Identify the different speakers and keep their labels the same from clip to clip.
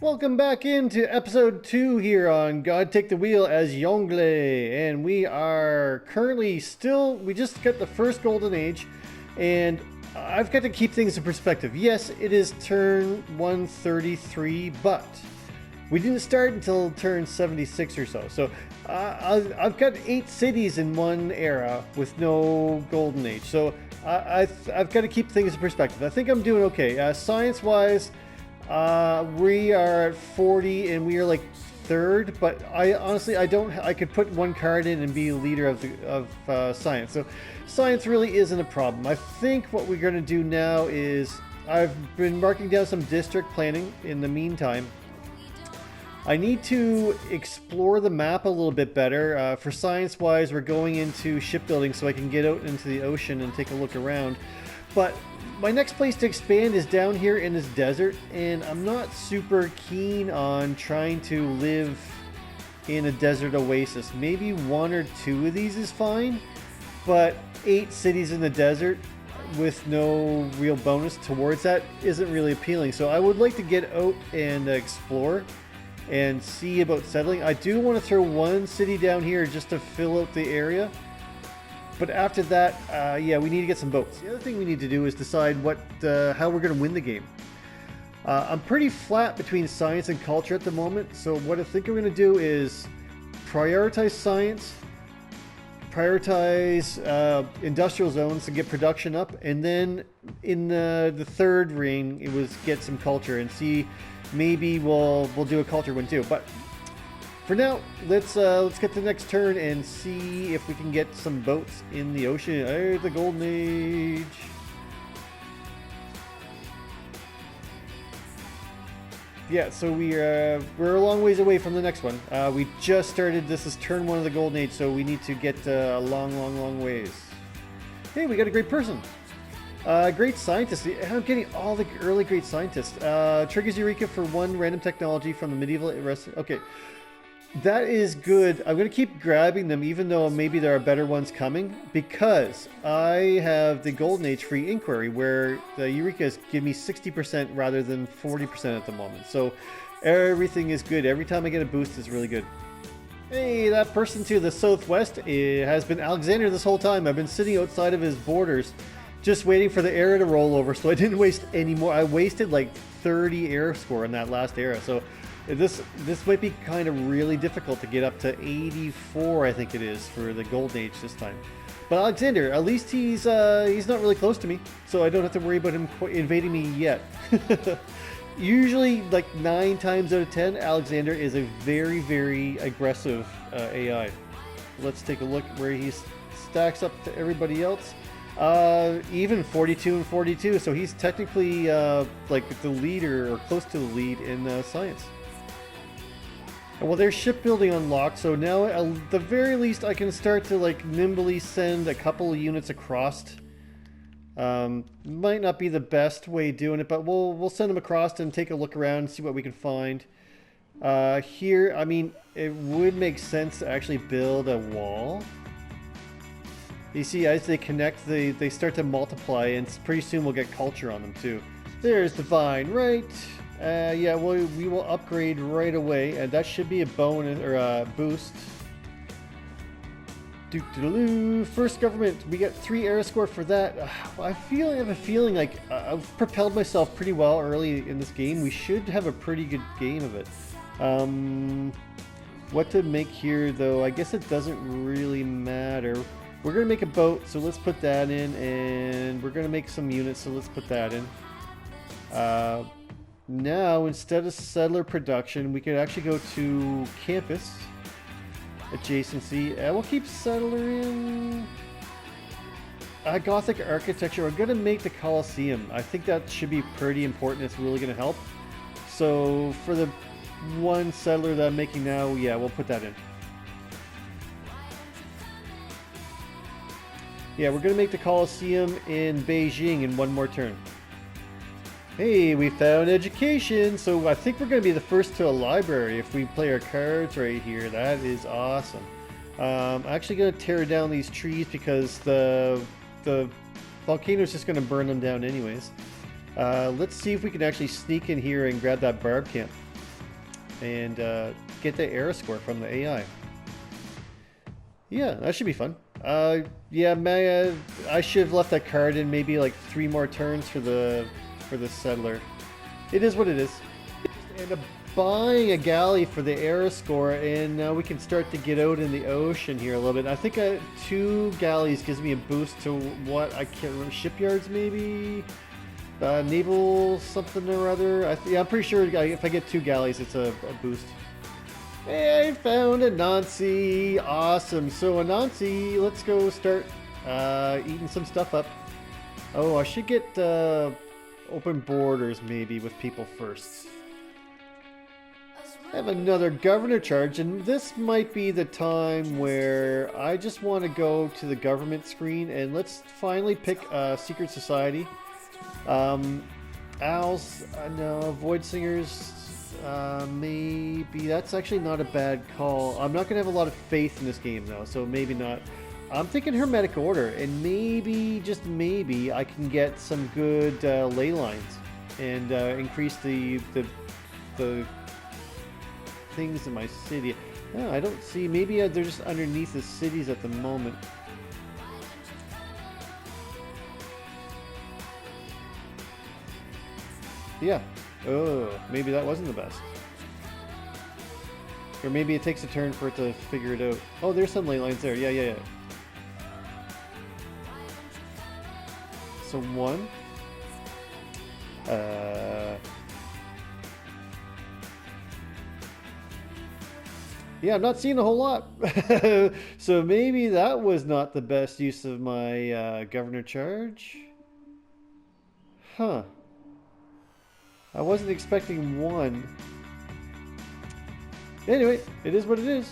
Speaker 1: Welcome back into episode 2 here on God Take the Wheel as Youngle, and we are currently we just got the first golden age, and I've got to keep things in perspective. Yes, it is turn 133, but we didn't start until turn 76 or so. So I've got 8 cities in one era with no golden age. So I've got to keep things in perspective. I think I'm doing okay. Science-wise, we are at 40 and we are like third, but I honestly I could put one card in and be a leader of science. So science really isn't a problem. I think what we're going to do now is I've been marking down some district planning in the meantime. I need to explore the map a little bit better. For science-wise, we're going into shipbuilding so I can get out into the ocean and take a look around. But my next place to expand is down here in this desert, and I'm not super keen on trying to live in a desert oasis. Maybe 1 or 2 of these is fine, but 8 cities in the desert with no real bonus towards that isn't really appealing. So I would like to get out and explore and see about settling. I do want to throw 1 city down here just to fill out the area. But after that, yeah, we need to get some boats. The other thing we need to do is decide how we're going to win the game. I'm pretty flat between science and culture at the moment, so what I think I'm going to do is prioritize science, prioritize industrial zones to get production up, and then in the third ring, it was get some culture and see maybe we'll do a culture win too. But for now, let's get the next turn and see if we can get some boats in the ocean. Hey, the golden age. Yeah, so we're a long ways away from the next one. We just started. This is turn 1 of the golden age, so we need to get a long ways. Hey, we got a great person. Great scientist. I'm getting all the early great scientists. Triggers Eureka for 1 random technology from the medieval. Okay. That is good. I'm going to keep grabbing them even though maybe there are better ones coming, because I have the Golden Age free inquiry where the Eurekas give me 60% rather than 40% at the moment. So everything is good. Every time I get a boost, it's really good. Hey, that person to the southwest has been Alexander this whole time. I've been sitting outside of his borders just waiting for the era to roll over, so I didn't waste any more. I wasted like 30 era score in that last era, so this might be kind of really difficult to get up to 84, I think it is, for the Golden Age this time. But Alexander, at least he's not really close to me, so I don't have to worry about him invading me yet. Usually, like 9 times out of 10, Alexander is a very aggressive AI. Let's take a look where he stacks up to everybody else. Even 42 and 42, so he's technically like the leader or close to the lead in science. Well, there's shipbuilding unlocked, so now at the very least I can start to like nimbly send a couple of units across. Might not be the best way of doing it, but we'll send them across and take a look around and see what we can find. Here, I mean, it would make sense to actually build a wall. You see, as they connect, they start to multiply, and pretty soon we'll get culture on them too. There's Divine, right? Yeah, we will upgrade right away, and that should be a bonus or a boost. First government, we got 3 era score for that. I have a feeling like I've propelled myself pretty well early in this game. We should have a pretty good game of it. What to make here, though? I guess it doesn't really matter. We're going to make a boat, so let's put that in, and we're going to make some units, so let's put that in. Now, instead of settler production, we could actually go to campus adjacency, and we'll keep settler in. Gothic architecture, we're going to make the Colosseum. I think that should be pretty important. It's really going to help. So, for the 1 settler that I'm making now, yeah, we'll put that in. Yeah, we're going to make the Colosseum in Beijing in 1 more turn. Hey, we found education, so I think we're going to be the first to a library if we play our cards right here. That is awesome. I'm actually going to tear down these trees because the volcano is just going to burn them down anyways. Let's see if we can actually sneak in here and grab that barb camp. and get the error score from the AI. Yeah, that should be fun. Yeah, I should have left that card in maybe like 3 more turns for the settler. It is what it is. And buying a galley for the error score, and now we can start to get out in the ocean here a little bit. I think 2 galleys gives me a boost to what I can't remember. Shipyards maybe. Naval something or other. Yeah, I'm pretty sure if I get 2 galleys, it's a boost. Hey, I found Anansi. Awesome. So Anansi, let's go start eating some stuff up. Oh, I should get open borders maybe with people first. I have another governor charge, and this might be the time where I just want to go to the government screen, and let's finally pick a secret society. Owls, no, Void Singers, maybe. That's actually not a bad call. I'm not going to have a lot of faith in this game, though, so maybe not. I'm thinking Hermetic Order, and maybe, just maybe, I can get some good ley lines and increase the things in my city. Oh, I don't see. Maybe they're just underneath the cities at the moment. Yeah. Oh, maybe that wasn't the best. Or maybe it takes a turn for it to figure it out. Oh, there's some ley lines there. Yeah. So 1. Yeah, I'm not seeing a whole lot. So maybe that was not the best use of my governor charge. Huh. I wasn't expecting 1. Anyway, it is what it is.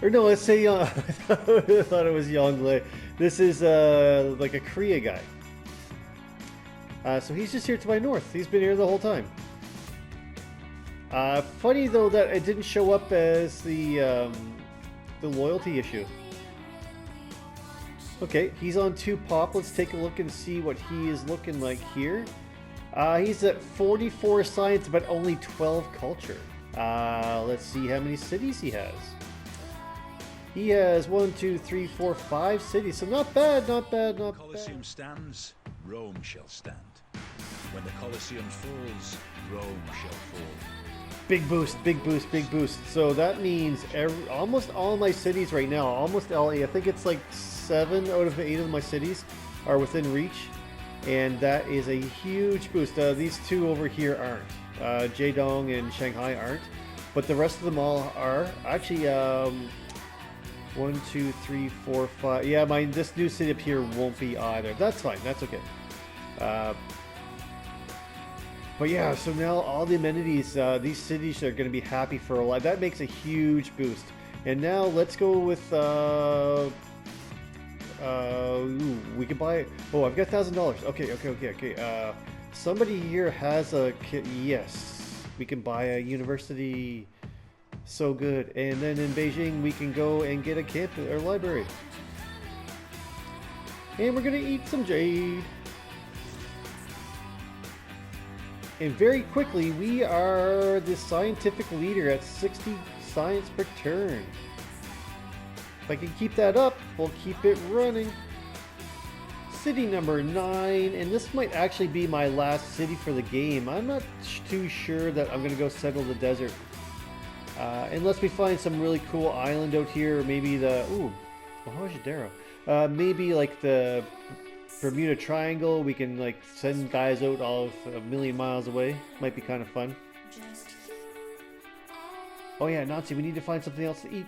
Speaker 1: Or no, let's say I thought it was Youngle. This is like a Korea guy. So he's just here to my north. He's been here the whole time. Funny though that it didn't show up as the loyalty issue. Okay, he's on 2 pop. Let's take a look and see what he is looking like here. He's at 44 science, but only 12 culture. Let's see how many cities he has. He has 1, 2, 3, 4, 5 cities, so not bad, not bad.
Speaker 2: The Colosseum stands, Rome shall stand. When the Colosseum falls, Rome shall fall.
Speaker 1: Big boost, big boost, big boost. So that means almost all my cities right now, almost all, I think it's like 7 out of 8 of my cities are within reach. And that is a huge boost. These 2 over here aren't. Jaedong and Shanghai aren't. But the rest of them all are. Actually, 1, 2, 3, 4, 5. Yeah, this new city up here won't be either. That's fine. That's okay. But yeah, so now all the amenities, these cities are going to be happy for a while. That makes a huge boost. And now let's go with, we can buy it. Oh, I've got $1,000. Okay. Somebody here has a kit. Yes, we can buy a university. So good. And then in Beijing, we can go and get a camp or library. And we're going to eat some jade. And very quickly, we are the scientific leader at 60 science per turn. If I can keep that up, we'll keep it running. City number 9, and this might actually be my last city for the game. I'm not too sure that I'm going to go settle the desert. Unless we find some really cool island out here, or maybe the... Ooh, Mahajadero. Maybe like the Bermuda Triangle, we can like send guys out all of a million miles away. Might be kind of fun. Oh yeah, Nazi, we need to find something else to eat.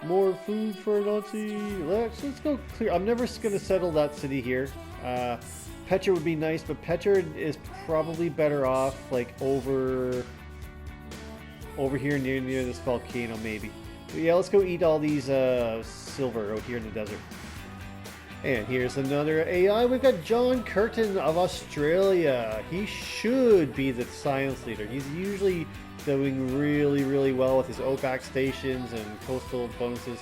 Speaker 1: More food for Nazi. Let's go clear. I'm never going to settle that city here. Petra would be nice, but Petra is probably better off like over here near this volcano maybe. But yeah, let's go eat all these silver out here in the desert. And here's another AI. We've got John Curtin of Australia. He should be the science leader. He's usually doing really well with his OPAC stations and coastal bonuses.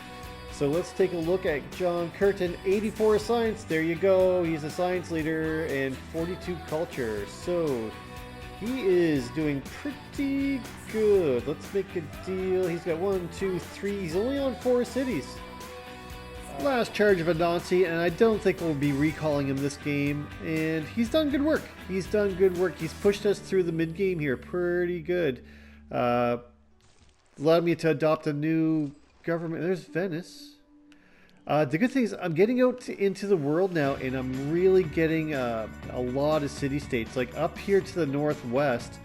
Speaker 1: So let's take a look at John Curtin. 84 science. There you go. He's a science leader and 42 culture. So He is doing pretty good. Let's make a deal. He's got 1, 2, 3. He's only on 4 cities. Last charge of Anansi, and I don't think we'll be recalling him this game. And he's done good work. He's done good work. He's pushed us through the mid-game here pretty good. Allowed me to adopt a new government. There's Venice. The good thing is I'm getting out into the world now, and I'm really getting a lot of city-states. Like up here to the northwest,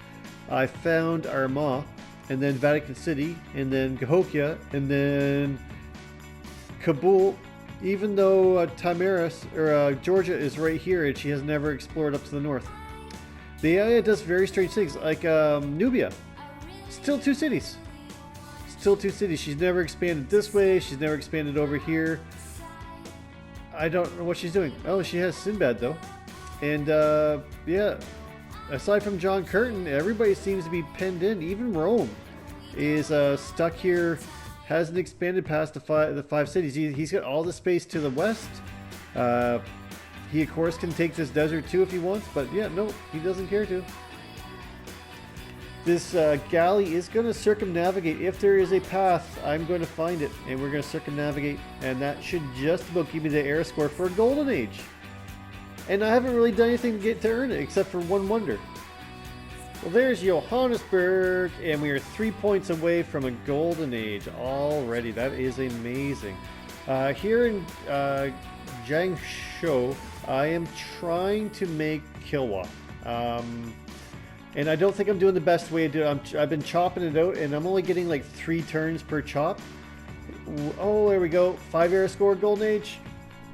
Speaker 1: I found Armagh, and then Vatican City, and then Cahokia, and then Kabul. Even though Tamiris, or Georgia is right here, and she has never explored up to the north. The AI does very strange things, like Nubia. Still 2 cities. Still 2 cities. She's never expanded this way. She's never expanded over here. I don't know what she's doing. Oh, she has Sinbad though. And yeah, aside from John Curtin, everybody seems to be penned in. Even Rome is stuck here. Hasn't expanded past the 5 cities. He's got all the space to the west. He of course can take this desert too if he wants. But yeah, no, he doesn't care to. This galley is going to circumnavigate. If there is a path, I'm going to find it, and we're going to circumnavigate, and that should just about give me the air score for a golden age. And I haven't really done anything to earn it, except for one wonder. Well, there's Johannesburg, and we are 3 points away from a golden age already. That is amazing. Here in Jiangsu, I am trying to make Kilwa. And I don't think I'm doing the best way to do it. I've been chopping it out, and I'm only getting like 3 turns per chop. Oh, there we go. 5 air score, golden age.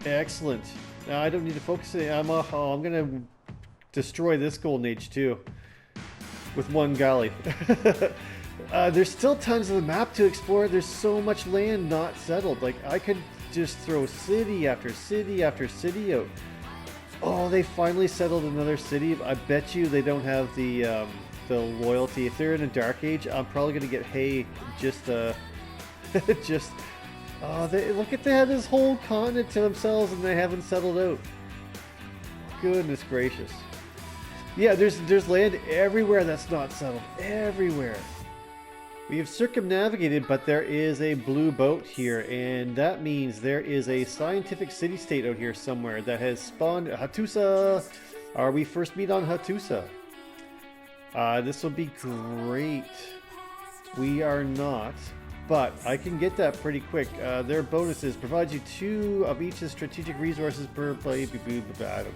Speaker 1: Excellent. Now I don't need to focus it. I'm going to destroy this golden age too with 1 galley. There's still tons of the map to explore. There's so much land not settled. Like I could just throw city after city after city out. Oh, they finally settled another city. I bet you they don't have the loyalty. If they're in a dark age, I'm probably gonna get hay. Just just. Oh, they had this whole continent to themselves, and they haven't settled out. Goodness gracious. Yeah, there's land everywhere that's not settled. Everywhere. We have circumnavigated, but there is a blue boat here, and that means there is a scientific city-state out here somewhere that has spawned. Hattusa! We first meet on Hattusa. This will be great. We are not, but I can get that pretty quick. Their bonuses provide you 2 of each of the strategic resources per play. Okay.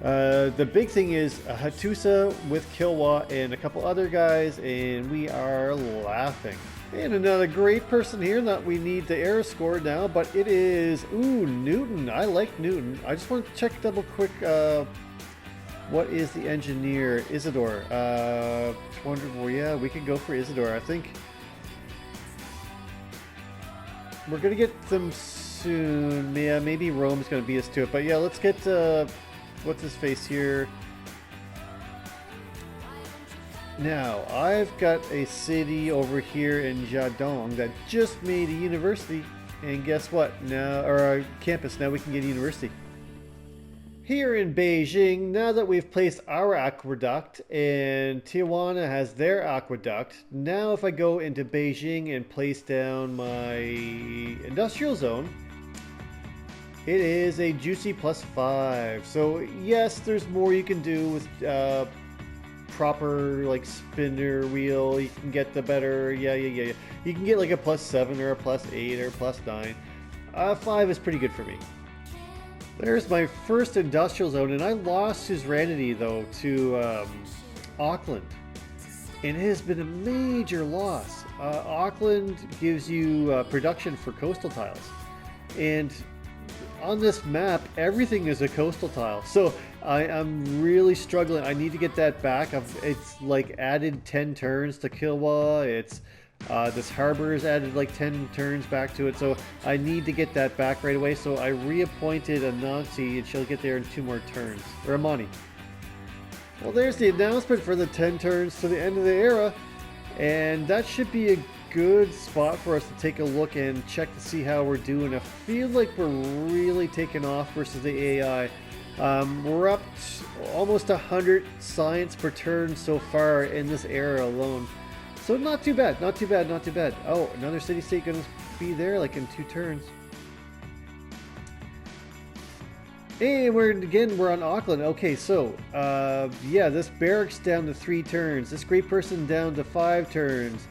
Speaker 1: The big thing is Hattusa with Kilwa and a couple other guys, and we are laughing. And another great person here that we need the air score now, but it is, Newton. I like Newton. I just want to check double quick, what is the engineer? Isidore. Wonderful. Yeah, we can go for Isidore. I think we're going to get them soon. Yeah, maybe Rome's going to beat us to it, but yeah, let's get, what's his face here? Now, I've got a city over here in Jiadong that just made a university. And guess what? Now, or a campus, now we can get a university. Here in Beijing, now that we've placed our aqueduct and Tijuana has their aqueduct, now if I go into Beijing and place down my industrial zone, it is a juicy +5. So yes, there's more you can do with proper like spinner wheel. You can get the better, yeah. You can get like a +7 or a +8 or +9. 5 is pretty good for me. There's my first industrial zone, and I lost suzerainty though to Auckland, and it has been a major loss. Auckland gives you production for coastal tiles, and on this map, everything is a coastal tile. So I'm really struggling. I need to get that back. It's like added 10 turns to Kilwa. It's this harbor has added like 10 turns back to it. So I need to get that back right away. So I reappointed Anansi, and she'll get there in 2 more turns. Or Amani. Well, there's the announcement for the 10 turns to the end of the era. And that should be a good spot for us to take a look and check to see how we're doing. I feel like we're really taking off versus the AI. We're up to almost 100 science per turn so far in this era alone. So not too bad, not too bad, not too bad. Oh, another city-state gonna be there like in 2 turns. Hey, we're on Auckland. Okay, so yeah, this barracks down to 3 turns. This great person down to 5 turns.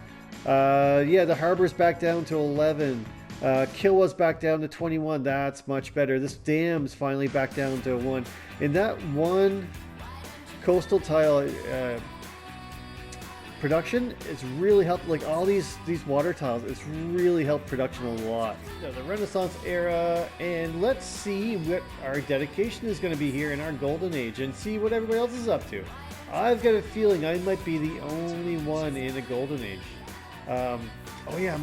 Speaker 1: Yeah, the harbor's back down to 11. Kilwa's back down to 21. That's much better. This dam's finally back down to 1. And that one coastal tile production, it's really helped. Like all these water tiles, it's really helped production a lot. The Renaissance era, and let's see what our dedication is going to be here in our golden age, and see what everybody else is up to. I've got a feeling I might be the only one in a golden age. Oh yeah,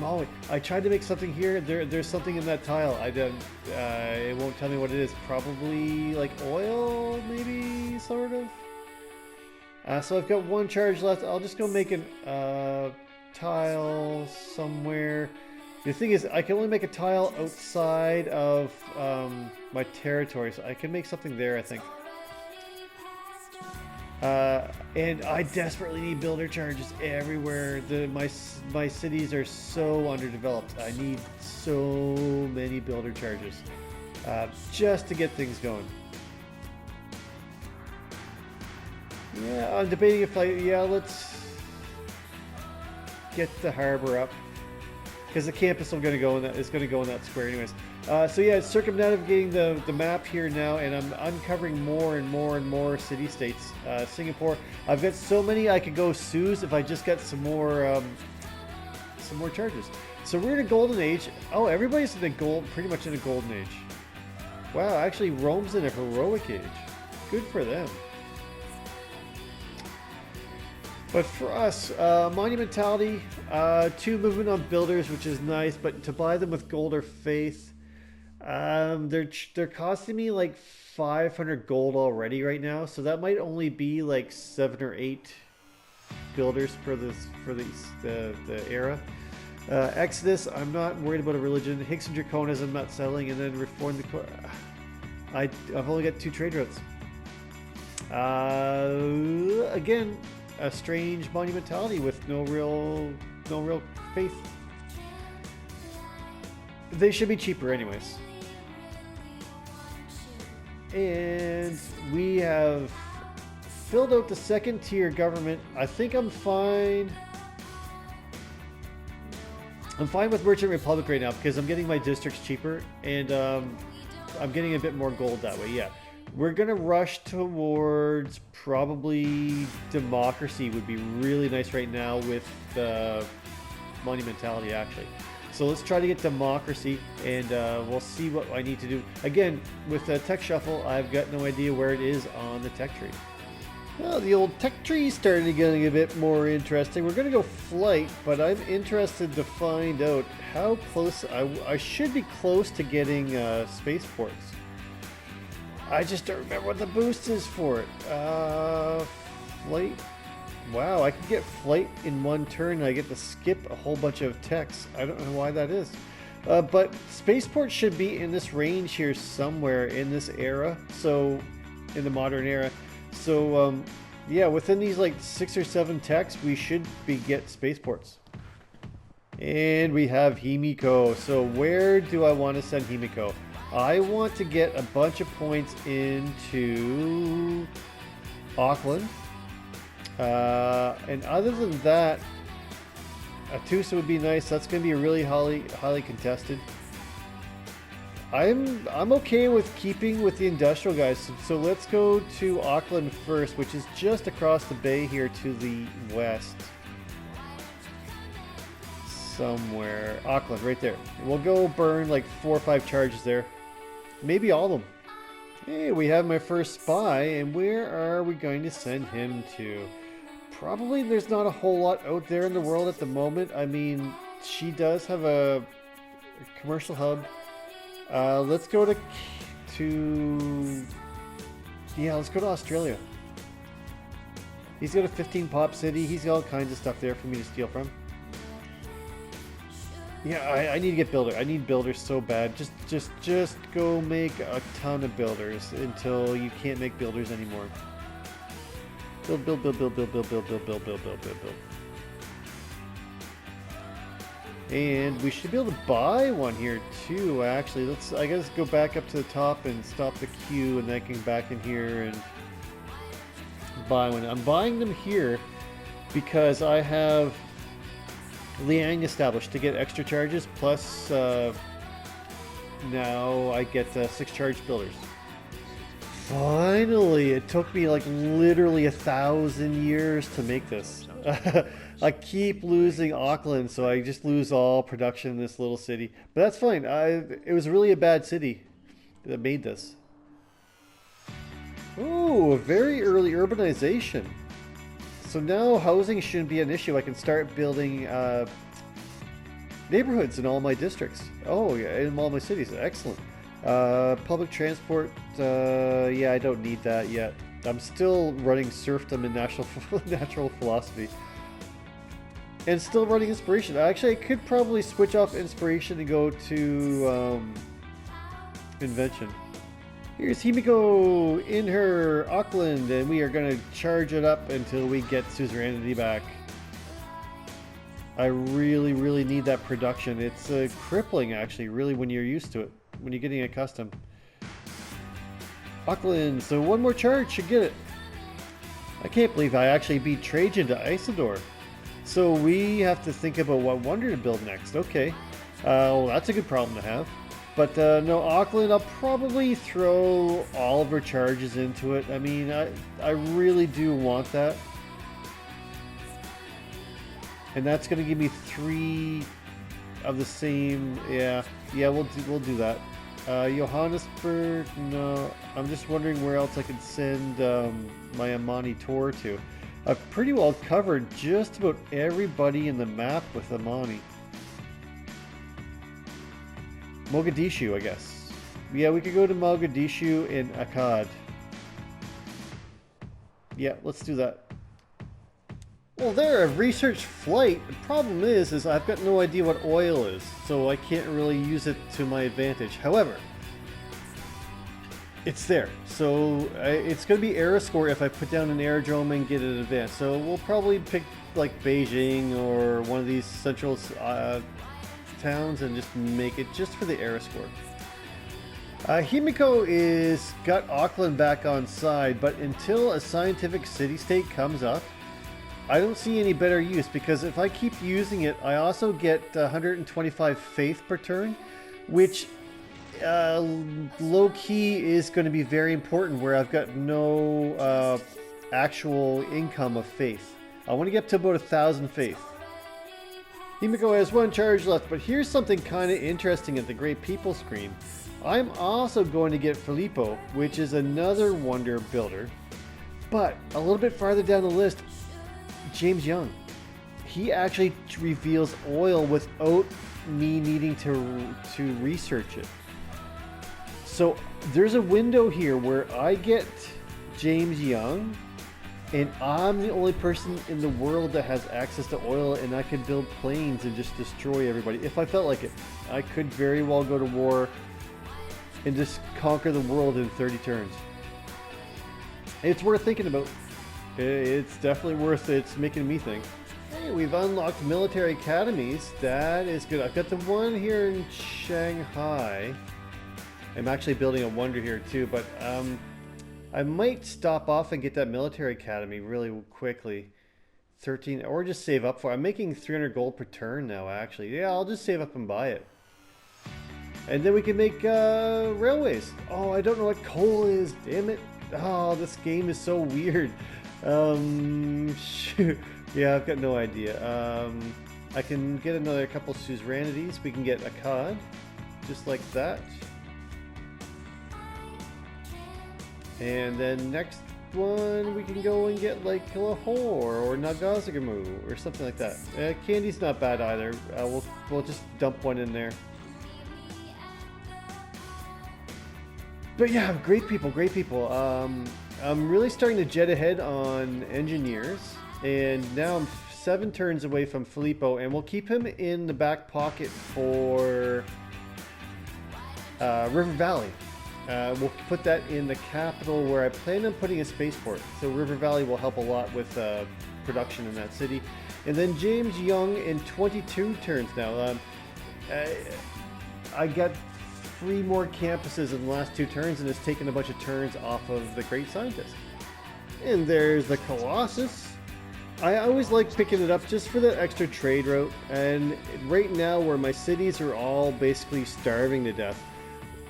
Speaker 1: I tried to make something here. There's something in that tile. It won't tell me what it is. Probably like oil, maybe, sort of. So I've got 1 charge left. I'll just go make a tile somewhere. The thing is, I can only make a tile outside of my territory, so I can make something there, I think. And I desperately need builder charges everywhere. My cities are so underdeveloped. I need so many builder charges just to get things going. Yeah, I'm debating if let's get the harbor up, because the campus is going to go in that square anyways. So yeah, circumnavigating the map here now, and I'm uncovering more and more and more city-states. Singapore, I've got so many I could go Suez if I just got some more charges. So we're in a golden age. Oh, everybody's pretty much in a golden age. Wow, actually Rome's in a heroic age. Good for them. But for us, monumentality, 2 movement on builders, which is nice, but to buy them with gold or faith, they're costing me like 500 gold already right now, so that might only be like 7 or 8 builders for the era. Exodus, I'm not worried about a religion. Hicks and Draconas, I'm not selling, and then Reform the I've only got 2 trade routes. Again, a strange monumentality with no real faith. They should be cheaper anyways. And we have filled out the 2nd tier government. I think I'm fine. I'm fine with Merchant Republic right now because I'm getting my districts cheaper, and I'm getting a bit more gold that way. Yeah. We're going to rush towards probably democracy would be really nice right now with monumentality, actually. So let's try to get democracy, and we'll see what I need to do. Again, with the tech shuffle, I've got no idea where it is on the tech tree. Well, the old tech tree started getting a bit more interesting. We're going to go flight, but I'm interested to find out how close I should be close to getting spaceports. I just don't remember what the boost is for it. Flight. Wow, I can get flight in 1 turn, and I get to skip a whole bunch of techs. I don't know why that is. But spaceport should be in this range here somewhere in this era. So, in the modern era. So, yeah, within these like 6 or 7 techs, we should get spaceports. And we have Himiko. So where do I want to send Himiko? I want to get a bunch of points into Auckland. And other than that, Atusa would be nice. That's going to be really highly contested. I'm okay with keeping with the industrial guys. So let's go to Auckland first, which is just across the bay here to the west. Somewhere. Auckland, right there. We'll go burn like 4 or 5 charges there. Maybe all of them. Hey, we have my first spy, and where are we going to send him to? Probably there's not a whole lot out there in the world at the moment. I mean, she does have a commercial hub. Let's go to let's go to Australia. He's got a 15 pop city. He's got all kinds of stuff there for me to steal from. Yeah, I need to get builder. I need builders so bad. Just go make a ton of builders until you can't make builders anymore. Build. And we should be able to buy one here too, actually. I guess go back up to the top and stop the queue, and then I can back in here and buy one. I'm buying them here because I have Liang established to get extra charges, plus now I get 6 charged builders. Finally! It took me like literally 1,000 years to make this. I keep losing Auckland, so I just lose all production in this little city. But that's fine. It was really a bad city that made this. Ooh, a very early urbanization. So now housing shouldn't be an issue. I can start building neighborhoods in all my districts. Oh, yeah, in all my cities. Excellent. Public transport, yeah, I don't need that yet. I'm still running serfdom in natural philosophy. And still running inspiration. Actually, I could probably switch off inspiration and go to invention. Here's Himiko in her Auckland, and we are going to charge it up until we get suzerainty back. I really need that production. It's crippling, actually, really, when you're used to it, when you're getting accustomed. Auckland, so one more charge should get it. I can't believe I actually beat Trajan to Isidore. So we have to think about what wonder to build next. Okay, well, that's a good problem to have. But no, Auckland, I'll probably throw all of our charges into it. I mean, I really do want that. And that's going to give me 3 of the same. Yeah, we'll do that. Johannesburg, no. I'm just wondering where else I could send my Amani tour to. I've pretty well covered just about everybody in the map with Amani. Mogadishu, I guess. Yeah, we could go to Mogadishu and Akkad. Yeah, let's do that. Well, there, I've researched flight. The problem is I've got no idea what oil is, so I can't really use it to my advantage. However, it's there. So it's going to be Aeroscore if I put down an aerodrome and get it advanced. So we'll probably pick like Beijing or one of these central towns and just make it just for the Aeroscore. Himiko is got Auckland back on side, but until a scientific city-state comes up, I don't see any better use, because if I keep using it, I also get 125 faith per turn, which low-key is going to be very important, where I've got no actual income of faith. I want to get to about 1,000 faith. Himiko has 1 charge left, but here's something kind of interesting at the Great People screen. I'm also going to get Filippo, which is another wonder builder, but a little bit farther down the list, James Young. He actually reveals oil without me needing to research it. So there's a window here where I get James Young, and I'm the only person in the world that has access to oil, and I could build planes and just destroy everybody if I felt like it. I could very well go to war and just conquer the world in 30 turns. It's worth thinking about. It's definitely worth it. It's making me think. Hey, we've unlocked military academies. That is good. I've got the one here in Shanghai. I'm actually building a wonder here too, but I might stop off and get that military academy really quickly. 13, or just save up for it. I'm making 300 gold per turn now, actually. Yeah, I'll just save up and buy it. And then we can make railways. Oh, I don't know what coal is. Damn it. Oh, this game is so weird. Shoot. Yeah, I've got no idea. I can get another couple suzerainties. We can get Akkad, just like that. And then next one, we can go and get like Lahore or Nagazagamu or something like that. Candy's not bad either. We'll just dump one in there. But yeah, great people, great people. I'm really starting to jet ahead on engineers, and now I'm 7 turns away from Filippo, and we'll keep him in the back pocket for River Valley. We'll put that in the capital where I plan on putting a spaceport. So River Valley will help a lot with production in that city. And then James Young in 22 turns now. I got 3 more campuses in the last 2 turns, and it's taken a bunch of turns off of the Great Scientist. And there's the Colossus. I always like picking it up just for the extra trade route. And right now, where my cities are all basically starving to death,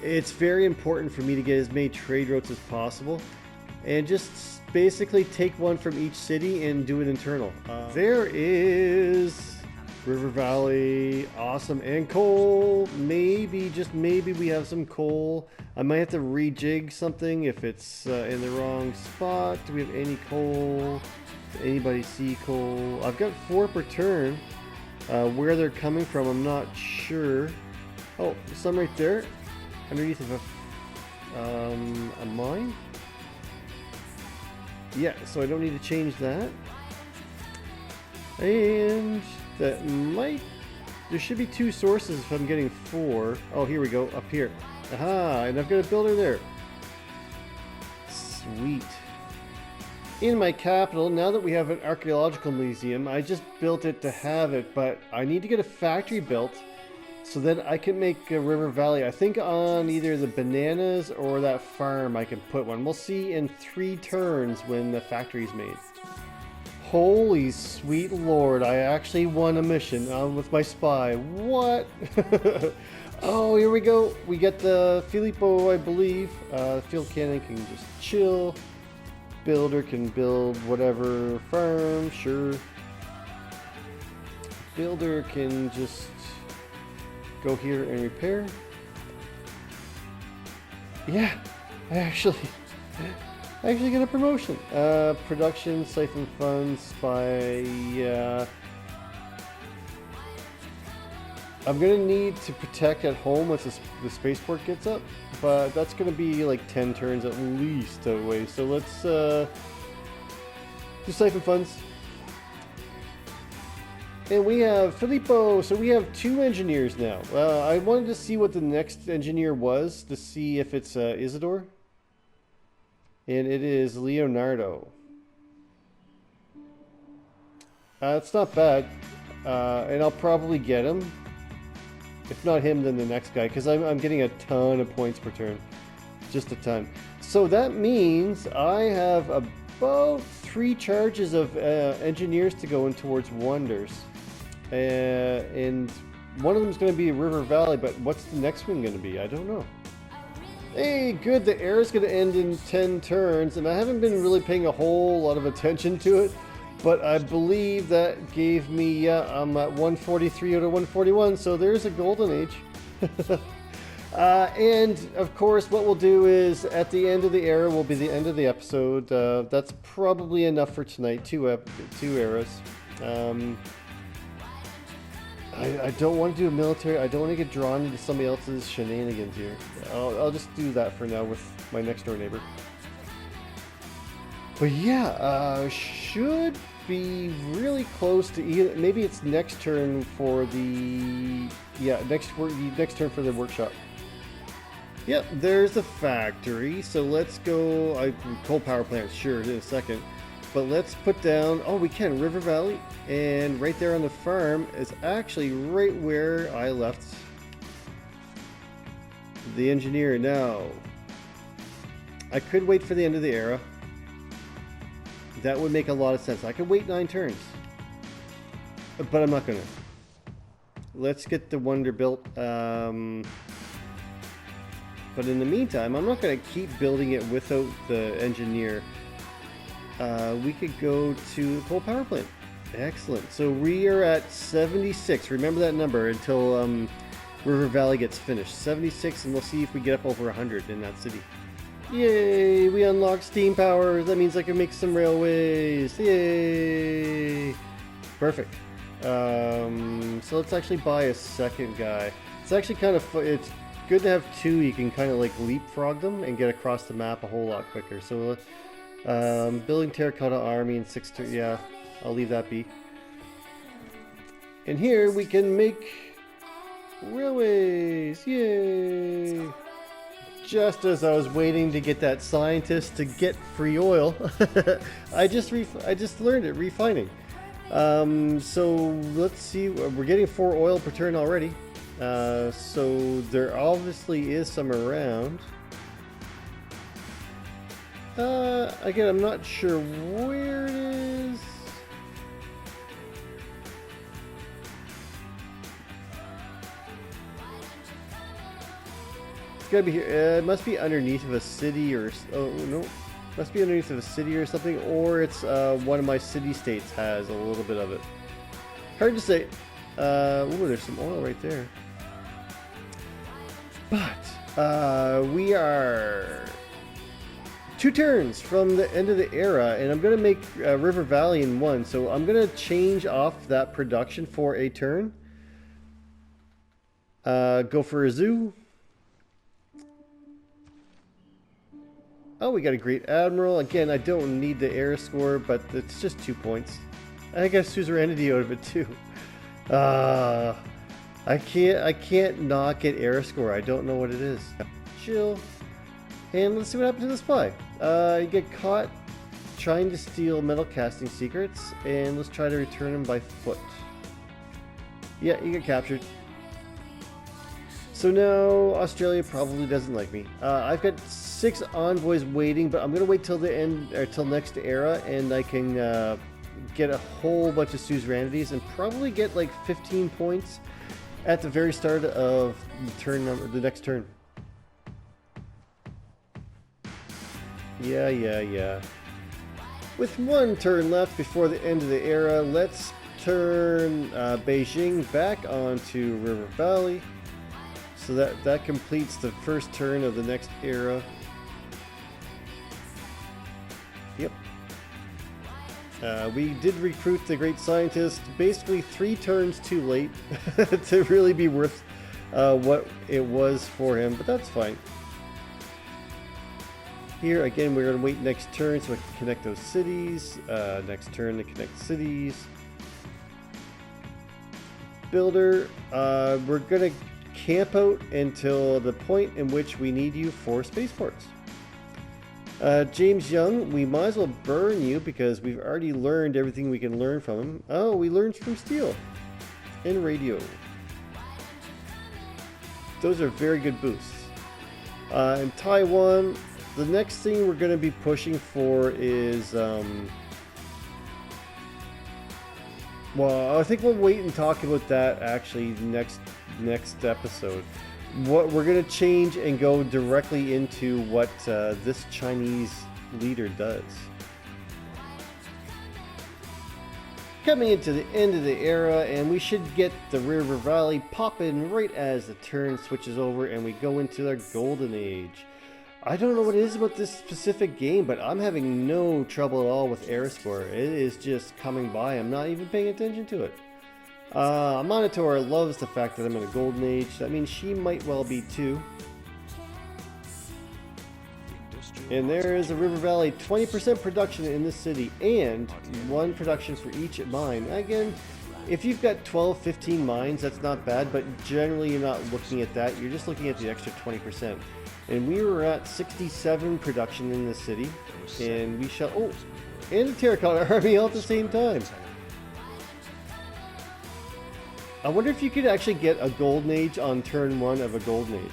Speaker 1: it's very important for me to get as many trade routes as possible. And just basically take one from each city and do it internal. There is River Valley, awesome, and coal. Maybe, just maybe we have some coal. I might have to rejig something if it's in the wrong spot. Do we have any coal? Does anybody see coal? I've got 4 per turn. Where they're coming from, I'm not sure. Oh, some right there, underneath of a mine. Yeah, so I don't need to change that. And that might, there should be 2 sources if I'm getting 4. Oh, here we go, up here. Aha, and I've got a builder there. Sweet. In my capital, now that we have an archaeological museum, I just built it to have it, but I need to get a factory built so that I can make a River Valley. I think on either the bananas or that farm I can put one. We'll see in 3 turns when the factory's made. Holy sweet lord, I actually won a mission with my spy. What? Oh, here we go. We get the Filippo, I believe. Field cannon can just chill. Builder can build whatever farm, sure. Builder can just go here and repair. Yeah, I actually get a promotion. Production, siphon funds by, I'm gonna need to protect at home once the spaceport gets up, but that's gonna be like 10 turns at least away. So let's do siphon funds. And we have Filippo, so we have 2 engineers now. I wanted to see what the next engineer was to see if it's Isidore. And it is Leonardo. It's not bad. And I'll probably get him. If not him, then the next guy, because I'm getting a ton of points per turn. Just a ton. So that means I have about 3 charges of engineers to go in towards wonders. And one of them is going to be River Valley, but what's the next one going to be? I don't know. Hey, good, the air is going to end in 10 turns, and I haven't been really paying a whole lot of attention to it, but I believe that gave me, I'm at 143 out of 141, so there's a golden age. And of course, what we'll do is at the end of the era will be the end of the episode. That's probably enough for tonight, 2 eras. I don't want to do a military. I don't want to get drawn into somebody else's shenanigans here. I'll just do that for now with my next door neighbor. But yeah, should be really close to either. Maybe it's next turn for the next turn for the workshop. Yep, there's the factory. So let's go. Coal power plants, sure, in a second. But let's put down, oh, we can, River Valley. And right there on the farm is actually right where I left the engineer. Now, I could wait for the end of the era. That would make a lot of sense. I could wait 9 turns. But I'm not going to. Let's get the wonder built. But in the meantime, I'm not going to keep building it without the engineer. We could go to the coal power plant. Excellent. So we are at 76. Remember that number until River Valley gets finished. 76, and we'll see if we get up over 100 in that city. Yay! We unlocked steam power. That means I can make some railways. Yay! Perfect. So let's actually buy a second guy. It's actually kind of it's good to have 2. You can kind of like leapfrog them and get across the map a whole lot quicker. So building terracotta army in 6 turns. Yeah, I'll leave that be. And here we can make railways. Yay! Just as I was waiting to get that scientist to get free oil, I just learned it, refining. So let's see, we're getting 4 oil per turn already. So there obviously is some around. Again, I'm not sure where it is. It's gotta be here. It must be underneath of a city or... Oh, no. Must be underneath of a city or something. Or it's one of my city-states has a little bit of it. Hard to say. Oh, there's some oil right there. But we are 2 turns from the end of the era. And I'm going to make River Valley in 1. So I'm going to change off that production for a turn. Go for a zoo. Oh, we got a great admiral. Again, I don't need the air score, but it's just 2 points. I got suzerainty out of it too. I can't not get air score. I don't know what it is. Chill. And let's see what happened to the spy. You get caught trying to steal metal casting secrets, and let's try to return him by foot. Yeah, you get captured. So now Australia probably doesn't like me. I've got 6 envoys waiting, but I'm gonna wait till the end or till next era, and I can get a whole bunch of suzerainties and probably get like 15 points at the very start of the next turn. Yeah. With 1 turn left before the end of the era, let's turn Beijing back onto River Valley. So that completes the first turn of the next era. Yep. We did recruit the great scientist basically 3 turns too late to really be worth what it was for him, but that's fine. Here again, we're going to wait next turn so we can connect those cities. Next turn to connect cities. Builder, we're going to camp out until the point in which we need you for spaceports. James Young, we might as well burn you because we've already learned everything we can learn from him. Oh, we learned from steel and radio. Those are very good boosts. In Taiwan, the next thing we're going to be pushing for is well, I think we'll wait and talk about that actually next episode. What we're going to change and go directly into what this Chinese leader does. Coming into the end of the era, and we should get the River Valley popping right as the turn switches over and we go into their golden age. I don't know what it is about this specific game, but I'm having no trouble at all with air score. It is just coming by. I'm not even paying attention to it. Monitor loves the fact that I'm in a golden age. That means she might well be too. And there is a River Valley, 20% production in this city and 1 production for each mine. Again, if you've got 12, 15 mines, that's not bad, but generally you're not looking at that. You're just looking at the extra 20%. And we were at 67 production in the city, and we shall... Oh, and a terracotta army all at the same time. I wonder if you could actually get a golden age on turn 1 of a golden age.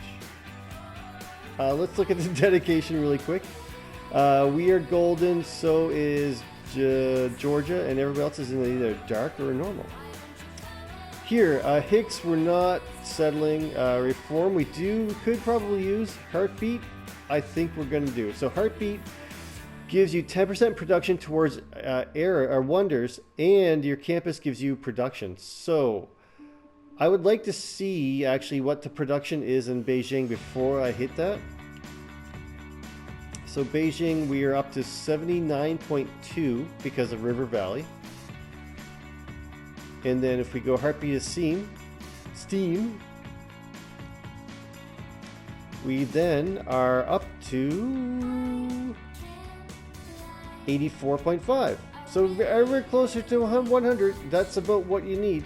Speaker 1: Let's look at the dedication really quick. We are golden, so is Georgia, and everybody else is in either dark or normal. Here, Hicks, we're not settling. Reform, we could probably use. Heartbeat, I think we're going to do. So Heartbeat gives you 10% production towards error or wonders, and your campus gives you production. So I would like to see actually what the production is in Beijing before I hit that. So Beijing, we are up to 79.2 because of River Valley. And then if we go Heartbeat of Steam, we then are up to 84.5. So we're closer to 100. That's about what you need.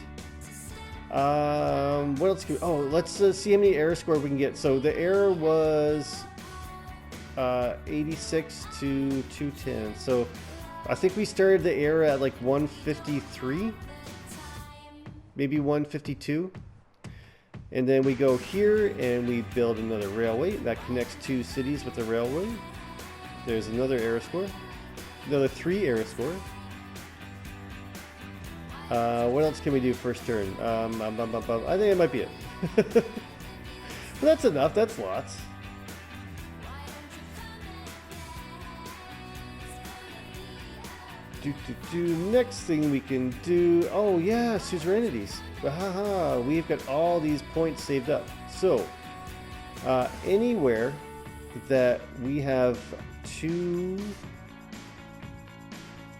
Speaker 1: What else? Oh, let's see how many error score we can get. So the error was 86 to 210. So I think we started the era at like 153, maybe 152. And then we go here and we build another railway that connects two cities with the railway. There's another error score, another 3 error score. What else can we do first turn? I think it might be it. But that's enough, that's lots. Next thing we can do, oh yeah, suzerainties. Haha, we've got all these points saved up. So, anywhere that we have 2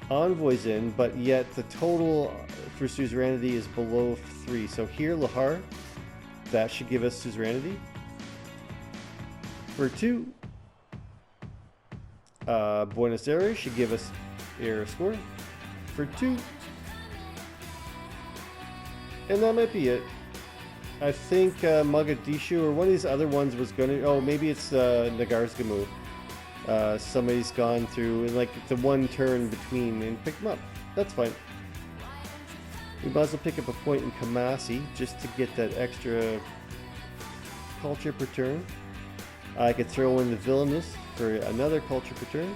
Speaker 1: envoys in, but yet the total for suzerainty is below 3. So here, Lahar, that should give us suzerainty for 2. Buenos Aires should give us error score for 2. And that might be it. I think Mogadishu or one of these other ones was going to... Oh, maybe it's Nagarskamu. Somebody's gone through in like the one turn between and picked them up. That's fine. We might as well pick up a point in Kamasi just to get that extra culture per turn. I could throw in the Villainous for another culture per turn.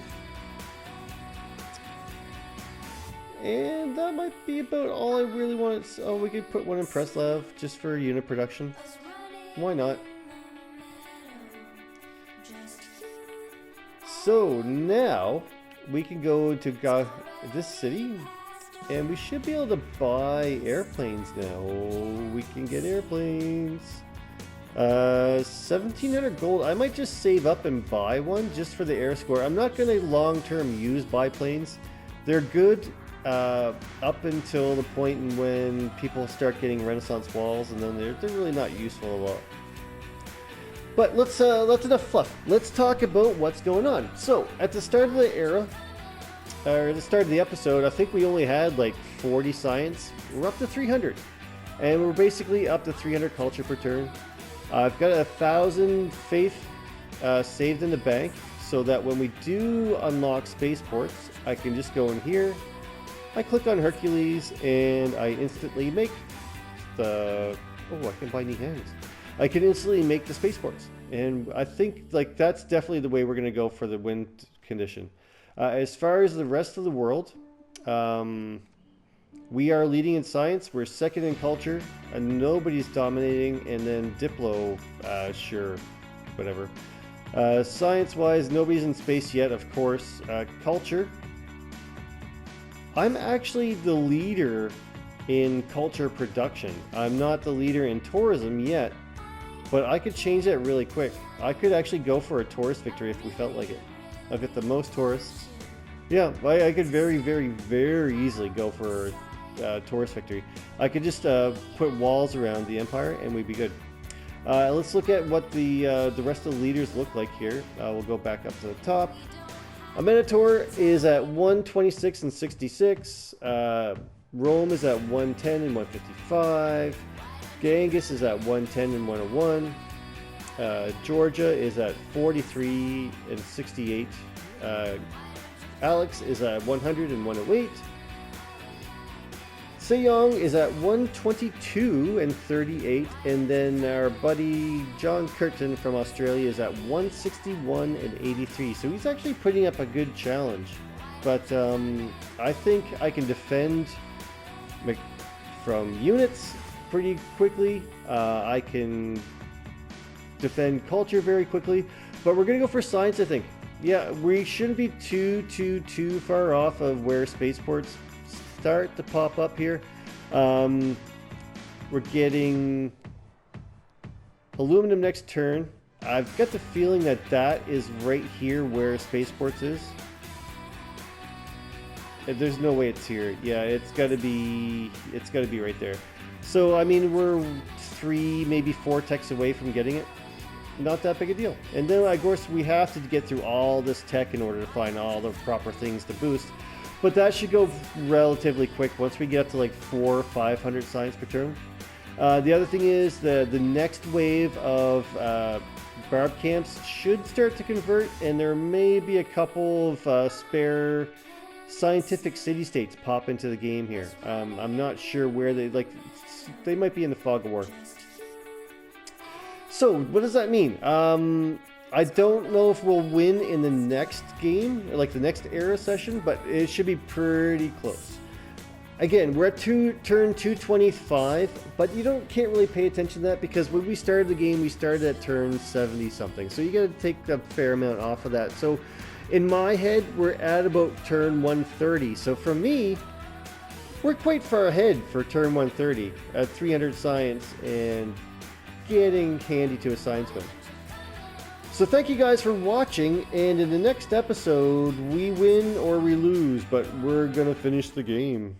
Speaker 1: And that might be about all I really wanted. Oh, we could put one in Preslav just for unit production. Why not? So now we can go to this city and we should be able to buy airplanes now. We can get airplanes. 1700 gold. I might just save up and buy one just for the air score. I'm not going to long-term use biplanes. They're good up until the point when people start getting Renaissance walls, and then they're really not useful a lot. But let's enough fluff. Let's talk about what's going on. So at the start of the era, or at the start of the episode, I think we only had like 40 science. We're up to 300, and we're basically up to 300 culture per turn. I've got 1,000 faith saved in the bank, so that when we do unlock spaceports, I can just go in here. I click on Hercules and I instantly make the... Oh, I can buy new hands. I can instantly make the spaceports. And I think like that's definitely the way we're going to go for the wind condition. As far as the rest of the world, we are leading in science. We're second in culture. And nobody's dominating. And then Diplo, sure, whatever. Science-wise, nobody's in space yet, of course. Culture. I'm actually the leader in culture production. I'm not the leader in tourism yet, but I could change that really quick. I could actually go for a tourist victory if we felt like it. I've got the most tourists. Yeah, I could very, very, very easily go for a tourist victory. I could just put walls around the empire and we'd be good. Let's look at what the rest of the leaders look like here. We'll go back up to the top. A Minotaur is at 126 and 66. Rome is at 110 and 155. Genghis is at 110 and 101. Georgia is at 43 and 68. Alex is at 100 and 108. Sejong is at 122 and 38, and then our buddy John Curtin from Australia is at 161 and 83. So he's actually putting up a good challenge, but I think I can defend from units pretty quickly. I can defend culture very quickly, but we're gonna go for science, I think. Yeah, we shouldn't be too far off of where spaceports start to pop up here. We're getting aluminum next turn. I've got the feeling that that is right here where spaceports is. There's no way it's here. Yeah, it's got to be right there. So I mean, we're 3, maybe 4 techs away from getting it. Not that big a deal. And then of course we have to get through all this tech in order to find all the proper things to boost. But that should go relatively quick once we get up to like 400 or 500 science per turn. The other thing is the next wave of barb camps should start to convert, and there may be a couple of spare scientific city-states pop into the game here. I'm not sure where they might be in the fog of war. So what does that mean? I don't know if we'll win in the next game, like the next era session, but it should be pretty close. Again, we're at turn 225, but can't really pay attention to that because when we started the game, we started at turn 70 something. So you got to take a fair amount off of that. So in my head, we're at about turn 130. So for me, we're quite far ahead for turn 130 at 300 science and getting handy to a scienceman. So thank you guys for watching, and in the next episode, we win or we lose, but we're gonna finish the game.